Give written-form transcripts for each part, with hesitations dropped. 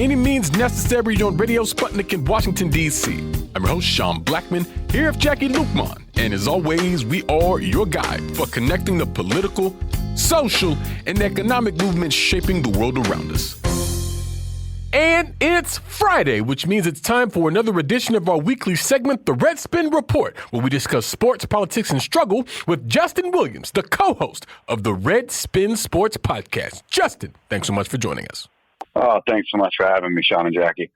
any means necessary on Radio Sputnik in Washington, D.C. I'm your host, Sean Blackman, here with Jacquie Lukman. And as always, we are your guide for connecting the political, social, and economic movements shaping the world around us. And it's Friday, which means it's time for another edition of our weekly segment, The Red Spin Report, where we discuss sports, politics, and struggle with Justin Williams, the co-host of the Red Spin Sports Podcast. Justin, thanks so much for joining us. Oh, thanks so much for having me, Sean and Jacquie.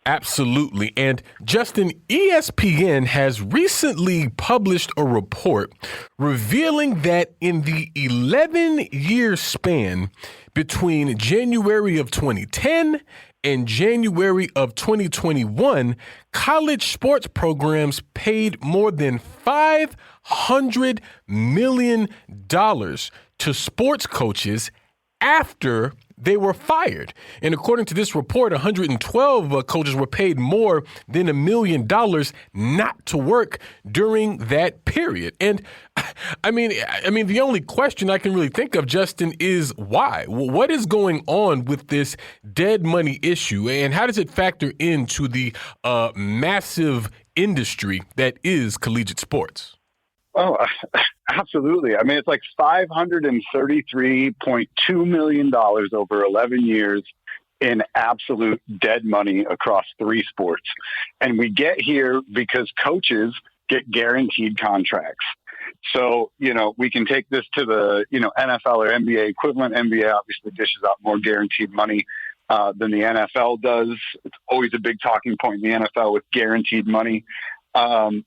Absolutely. And Justin, ESPN has recently published a report revealing that in the 11-year span between January of 2010 and January of 2021, college sports programs paid more than $500 million to sports coaches after they were fired. And according to this report, 112 coaches were paid more than $1 million not to work during that period. And I mean, the only question I can really think of, Justin, is why? What is going on with this dead money issue, and how does it factor into the massive industry that is collegiate sports? Oh, absolutely. I mean, it's like $533.2 million over 11 years in absolute dead money across three sports. And we get here because coaches get guaranteed contracts. So, we can take this to the, NFL or NBA equivalent. NBA obviously dishes out more guaranteed money than the NFL does. It's always a big talking point in the NFL with guaranteed money.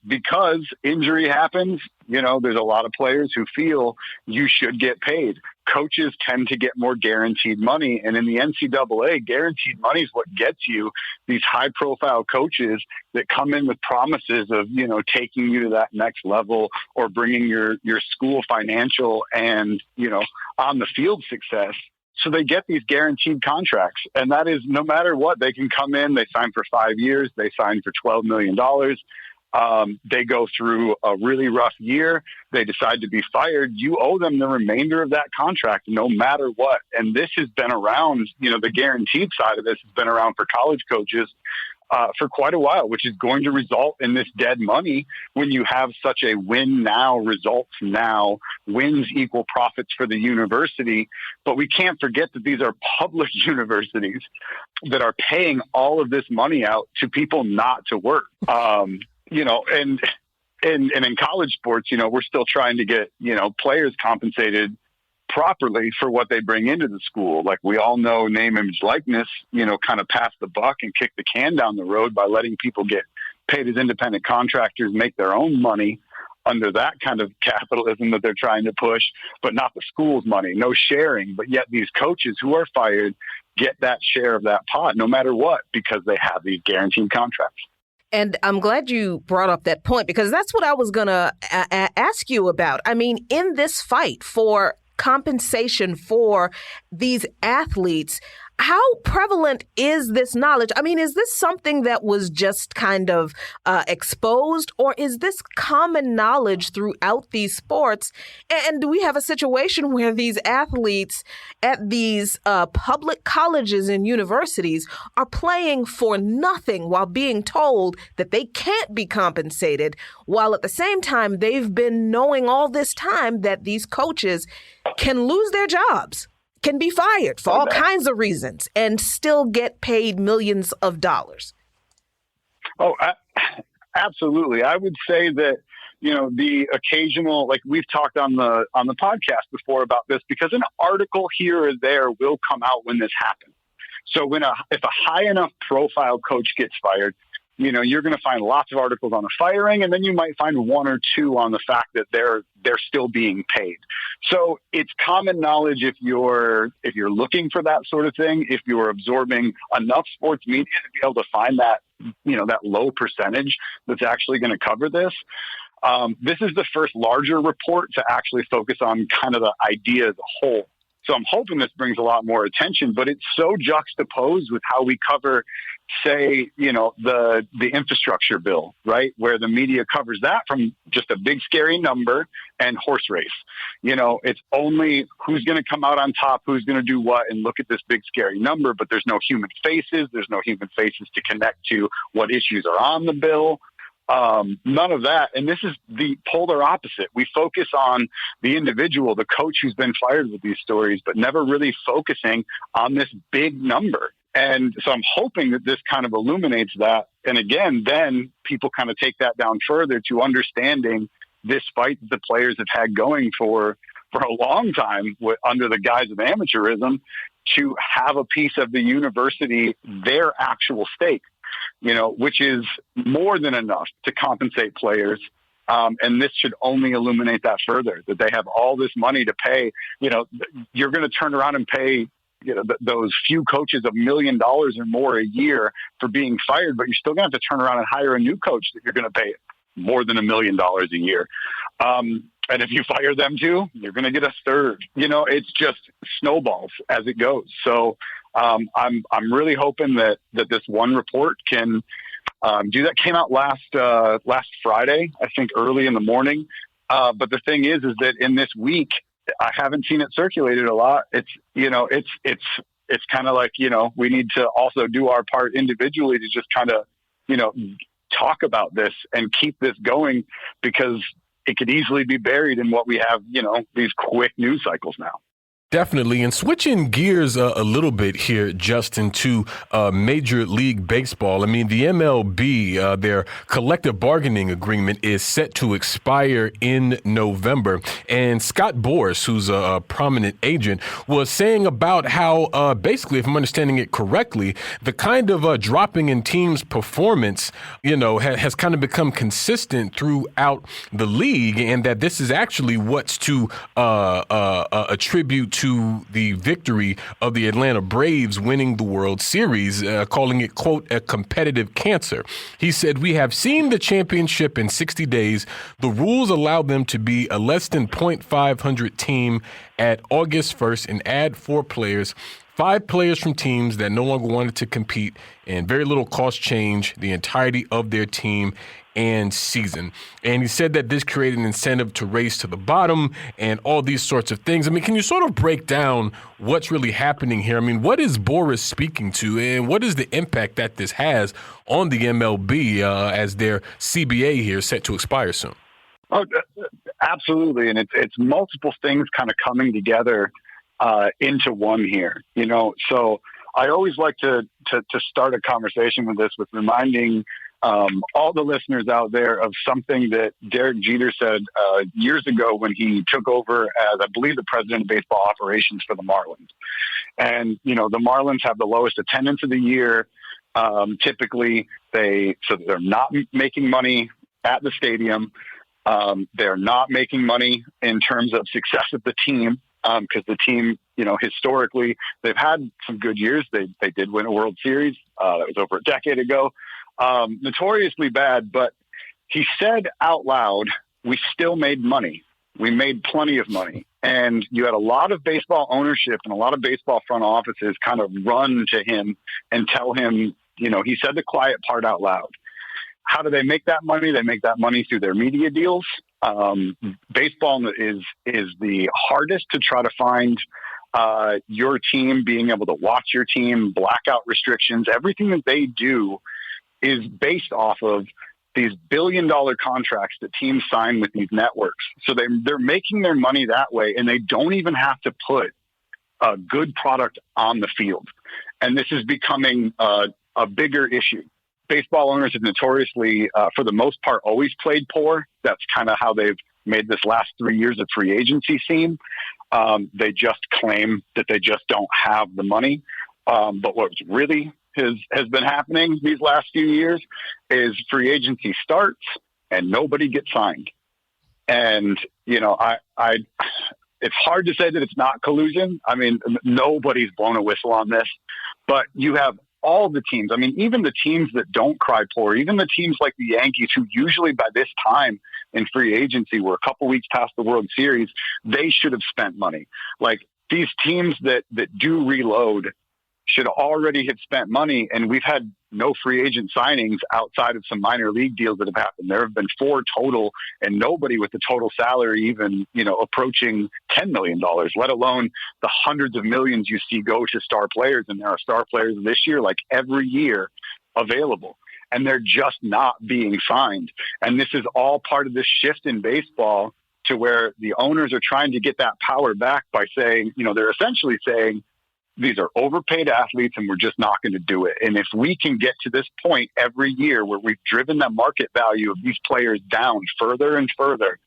Because injury happens, there's a lot of players who feel you should get paid. Coaches tend to get more guaranteed money. And in the NCAA, guaranteed money is what gets you these high-profile coaches that come in with promises of, taking you to that next level or bringing your school financial and, on the field success. So they get these guaranteed contracts. And that is no matter what, they can come in, they sign for 5 years, they sign for $12 million. They go through a really rough year. They decide to be fired. You owe them the remainder of that contract no matter what. And this has been around, the guaranteed side of this has been around for college coaches for quite a while, which is going to result in this dead money when you have such a win now, results now, wins equal profits for the university. But we can't forget that these are public universities that are paying all of this money out to people not to work. And in college sports, we're still trying to get, players compensated properly for what they bring into the school. Like we all know, name, image, likeness, kind of pass the buck and kick the can down the road by letting people get paid as independent contractors, make their own money under that kind of capitalism that they're trying to push, but not the school's money, no sharing. But yet these coaches who are fired get that share of that pot no matter what, because they have these guaranteed contracts. And I'm glad you brought up that point, because that's what I was going to ask you about. I mean, in this fight for compensation for these athletes, how prevalent is this knowledge? I mean, is this something that was just kind of exposed, or is this common knowledge throughout these sports? And do we have a situation where these athletes at these public colleges and universities are playing for nothing while being told that they can't be compensated, while at the same time they've been knowing all this time that these coaches can lose their jobs, can be fired for all kinds of reasons, and still get paid millions of dollars? Oh, absolutely. I would say that, the occasional, like we've talked on the podcast before about this, because an article here or there will come out when this happens. So if a high enough profile coach gets fired, you're going to find lots of articles on the firing, and then you might find one or two on the fact that they're still being paid. So it's common knowledge if you're looking for that sort of thing, if you're absorbing enough sports media to be able to find that, that low percentage that's actually going to cover this. This is the first larger report to actually focus on kind of the idea as a whole. So I'm hoping this brings a lot more attention, but it's so juxtaposed with how we cover say, the infrastructure bill, right? Where the media covers that from just a big scary number and horse race. It's only who's going to come out on top, who's going to do what, and look at this big scary number, but there's no human faces. There's no human faces to connect to what issues are on the bill. None of that. And this is the polar opposite. We focus on the individual, the coach who's been fired with these stories, but never really focusing on this big number. And so I'm hoping that this kind of illuminates that. And again, then people kind of take that down further to understanding this fight that the players have had going for a long time under the guise of amateurism, to have a piece of the university, their actual stake, which is more than enough to compensate players. And this should only illuminate that further, that they have all this money to pay. You're going to turn around and pay those few coaches $1 million or more a year for being fired, but you're still going to have to turn around and hire a new coach that you're going to pay more than $1 million a year. And if you fire them too, you're going to get a third. It's just snowballs as it goes. So I'm really hoping that this one report can do that. Came out last Friday, I think, early in the morning. But the thing is that in this week, I haven't seen it circulated a lot. It's kind of like, we need to also do our part individually to just kind of, talk about this and keep this going, because it could easily be buried in what we have, these quick news cycles now. Definitely. And switching gears a little bit here, Justin, to Major League Baseball. I mean, the MLB, their collective bargaining agreement is set to expire in November. And Scott Boras, who's a prominent agent, was saying about how basically, if I'm understanding it correctly, the kind of dropping in teams' performance, has kind of become consistent throughout the league, and that this is actually what's to attribute to the victory of the Atlanta Braves winning the World Series, calling it, quote, a competitive cancer. He said, "We have seen the championship in 60 days. The rules allow them to be a less than .500 team at August 1st and add 4 players. 5 players from teams that no longer wanted to compete, and very little cost change the entirety of their team and season." And he said that this created an incentive to race to the bottom and all these sorts of things. I mean, can you sort of break down what's really happening here? I mean, what is Boras speaking to, and what is the impact that this has on the MLB as their CBA here is set to expire soon? Oh, absolutely. And it's multiple things kind of coming together into one here, So I always like to start a conversation with this with reminding all the listeners out there of something that Derek Jeter said years ago when he took over as, I believe, the president of baseball operations for the Marlins. And, the Marlins have the lowest attendance of the year. Typically, they're not making money at the stadium. They're not making money in terms of success of the team. Because the team, historically, they've had some good years. They did win a World Series. That was over a decade ago. Notoriously bad, but he said out loud, we still made money. We made plenty of money. And you had a lot of baseball ownership and a lot of baseball front offices kind of run to him and tell him, he said the quiet part out loud. How do they make that money? They make that money through their media deals. Baseball is the hardest to try to find your team, being able to watch your team, blackout restrictions. Everything that they do is based off of these billion-dollar contracts that teams sign with these networks. So they're making their money that way, and they don't even have to put a good product on the field. And this is becoming a bigger issue. Baseball owners have notoriously, for the most part, always played poor. That's kind of how they've made this last 3 years of free agency seem. They just claim that they just don't have the money. But what's really has been happening these last few years is free agency starts and nobody gets signed. And, it's hard to say that it's not collusion. I mean, nobody's blown a whistle on this, but you have all the teams. I mean, even the teams that don't cry poor, even the teams like the Yankees, who usually by this time in free agency were a couple weeks past the World Series, they should have spent money. Like these teams that do reload should already have spent money. And we've had no free agent signings outside of some minor league deals that have happened. There have been 4 total, and nobody with the total salary even, approaching $10 million, let alone the hundreds of millions you see go to star players. And there are star players this year, like every year, available. And they're just not being signed. And this is all part of this shift in baseball to where the owners are trying to get that power back by saying, they're essentially saying, these are overpaid athletes and we're just not going to do it. And if we can get to this point every year where we've driven the market value of these players down further and further,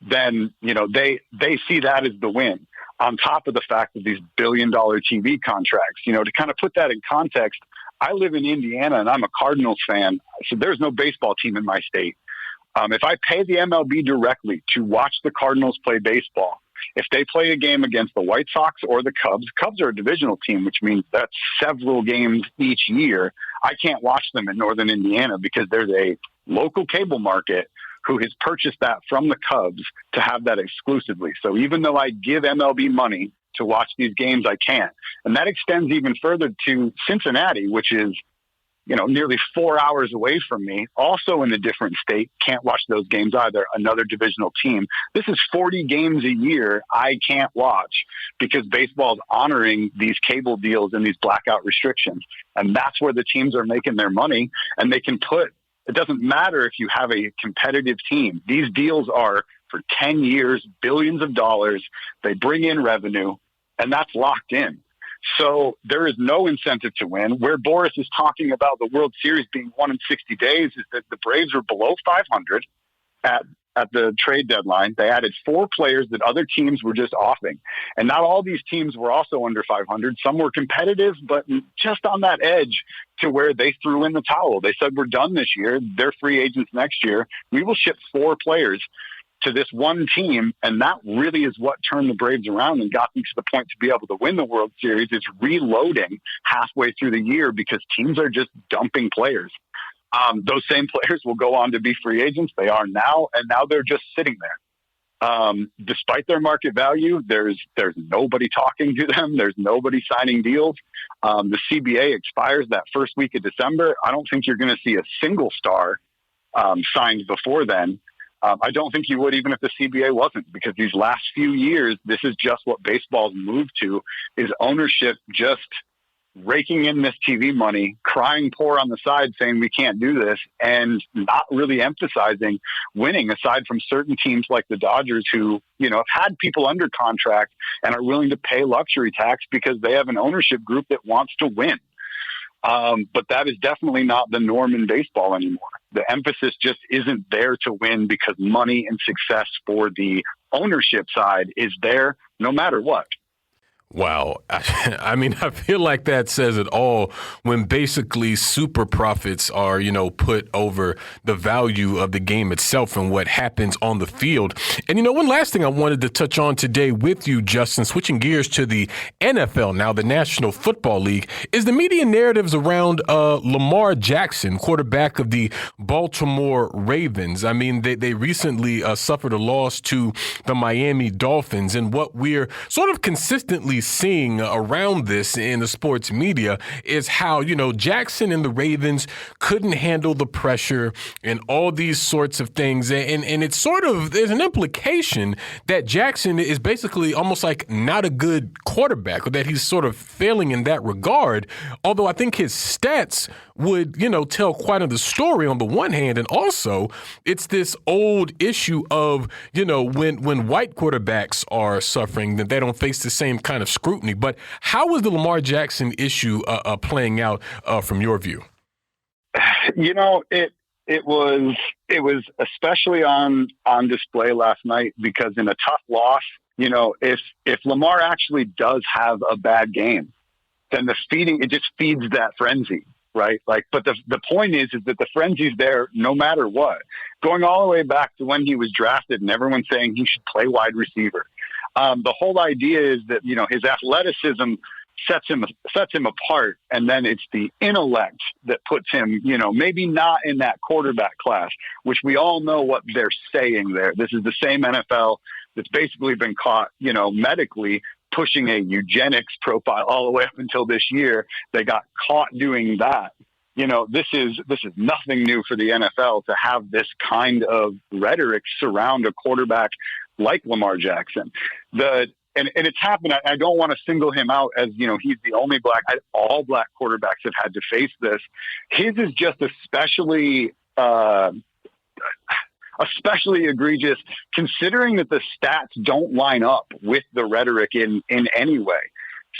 then, they see that as the win, on top of the fact of these billion-dollar TV contracts. To kind of put that in context, I live in Indiana and I'm a Cardinals fan. So there's no baseball team in my state. If I pay the MLB directly to watch the Cardinals play baseball, if they play a game against the White Sox or the Cubs are a divisional team, which means that's several games each year. I can't watch them in Northern Indiana because there's a local cable market who has purchased that from the Cubs to have that exclusively. So even though I give MLB money to watch these games, I can't. And that extends even further to Cincinnati, which is, nearly 4 hours away from me, also in a different state. Can't watch those games either. Another divisional team. This is 40 games a year I can't watch because baseball is honoring these cable deals and these blackout restrictions. And that's where the teams are making their money. And they can it doesn't matter if you have a competitive team. These deals are for 10 years, billions of dollars. They bring in revenue, and that's locked in. So there is no incentive to win. Where Boris is talking about the World Series being won in 60 days is that the Braves were below 500 at the trade deadline. They added 4 players that other teams were just offing. And not all these teams were also under 500. Some were competitive, but just on that edge to where they threw in the towel. They said, we're done this year. They're free agents next year. We will ship 4 players to this one team, and that really is what turned the Braves around and got them to the point to be able to win the World Series. Is reloading halfway through the year because teams are just dumping players. Those same players will go on to be free agents. They are now, and now they're just sitting there. Despite their market value, there's nobody talking to them. There's nobody signing deals. The CBA expires that first week of December. I don't think you're going to see a single star signed before then. I don't think you would even if the CBA wasn't, because these last few years, this is just what baseball's moved to, is ownership just raking in this TV money, crying poor on the side, saying we can't do this, and not really emphasizing winning, aside from certain teams like the Dodgers who, have had people under contract and are willing to pay luxury tax because they have an ownership group that wants to win. But that is definitely not the norm in baseball anymore. The emphasis just isn't there to win because money and success for the ownership side is there no matter what. Wow. I mean, I feel like that says it all when basically super profits are, put over the value of the game itself and what happens on the field. And, one last thing I wanted to touch on today with you, Justin, switching gears to the NFL now, the National Football League, is the media narratives around Lamar Jackson, quarterback of the Baltimore Ravens. I mean, they recently suffered a loss to the Miami Dolphins, and what we're sort of consistently seeing around this in the sports media is how, Jackson and the Ravens couldn't handle the pressure and all these sorts of things. And it's sort of, there's an implication that Jackson is basically almost like not a good quarterback, or that he's sort of failing in that regard. Although I think his stats would, tell quite of the story on the one hand. And also it's this old issue of, when white quarterbacks are suffering, that they don't face the same kind of scrutiny. But how was the Lamar Jackson issue playing out from your view? It was especially on display last night because in a tough loss, if Lamar actually does have a bad game, then it just feeds that frenzy, right? But the point is that the frenzy's there no matter what. Going all the way back to when he was drafted and everyone saying he should play wide receiver. The whole idea is that, his athleticism sets him apart. And then it's the intellect that puts him, maybe not in that quarterback class, which we all know what they're saying there. This is the same NFL that's basically been caught, medically pushing a eugenics profile all the way up until this year. They got caught doing that. this is nothing new for the NFL to have this kind of rhetoric surround a quarterback like Lamar Jackson. And it's happened. I don't want to single him out as, he's the only black. All black quarterbacks have had to face this. His is just especially egregious, considering that the stats don't line up with the rhetoric in any way.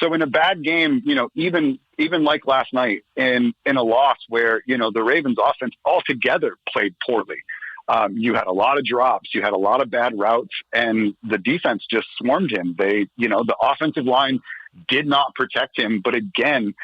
So in a bad game, even like last night in a loss where, the Ravens offense altogether played poorly. You had a lot of drops, you had a lot of bad routes, and the defense just swarmed him. The offensive line did not protect him. But again,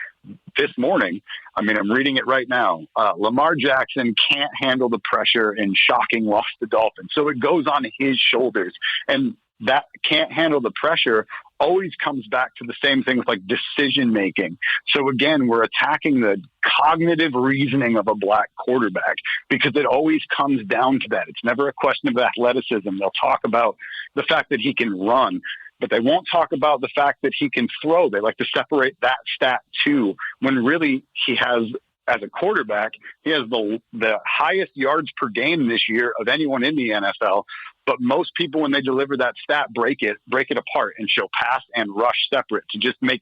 this morning, I'm reading it right now. Lamar Jackson can't handle the pressure and shocking loss to Dolphins. So it goes on his shoulders. And that can't handle the pressure always comes back to the same things like decision making. So again, we're attacking the cognitive reasoning of a black quarterback because it always comes down to that. It's never a question of athleticism. They'll talk about the fact that he can run, but they won't talk about the fact that he can throw. They like to separate that stat too, when really he has, as a quarterback, he has the highest yards per game this year of anyone in the NFL. But most people, when they deliver that stat, break it apart and show pass and rush separate to just make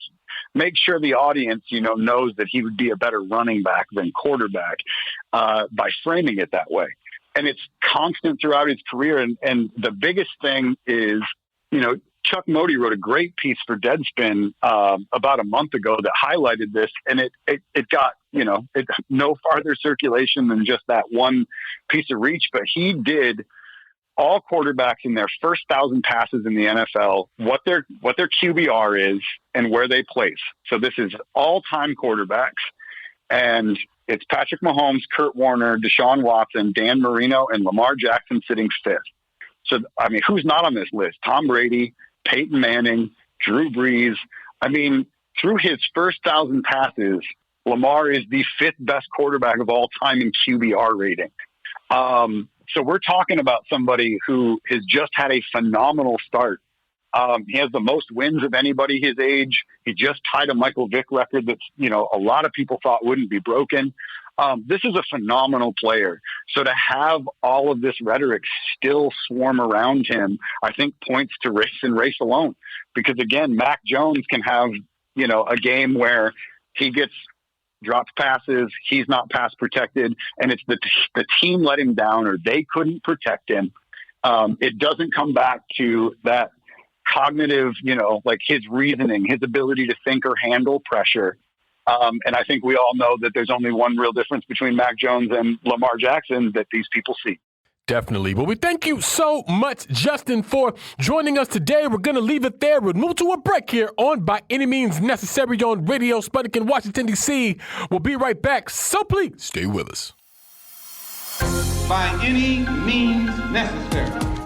sure the audience, knows that he would be a better running back than quarterback by framing it that way. And it's constant throughout his career. And the biggest thing is, Chuck Modi wrote a great piece for Deadspin about a month ago that highlighted this, and it got no farther circulation than just that one piece of reach. But he did all quarterbacks in their first 1,000 passes in the NFL, what their QBR is, and where they place. So this is all-time quarterbacks, and it's Patrick Mahomes, Kurt Warner, Deshaun Watson, Dan Marino, and Lamar Jackson sitting fifth. So who's not on this list? Tom Brady, Peyton Manning, Drew Brees. Through his first 1,000 passes, Lamar is the fifth best quarterback of all time in QBR rating. So we're talking about somebody who has just had a phenomenal start. He has the most wins of anybody his age. He just tied a Michael Vick record that's, a lot of people thought wouldn't be broken. This is a phenomenal player. So to have all of this rhetoric still swarm around him, I think points to race and race alone. Because again, Mac Jones can have, a game where he gets dropped passes, he's not pass protected, and it's the team let him down or they couldn't protect him. It doesn't come back to that cognitive, like his reasoning, his ability to think or handle pressure. And I think we all know that there's only one real difference between Mac Jones and Lamar Jackson that these people see. Definitely. Well, we thank you so much, Justin, for joining us today. We're going to leave it there. We'll move to a break here on By Any Means Necessary on Radio Sputnik in Washington, D.C. We'll be right back, so please stay with us. By any means necessary.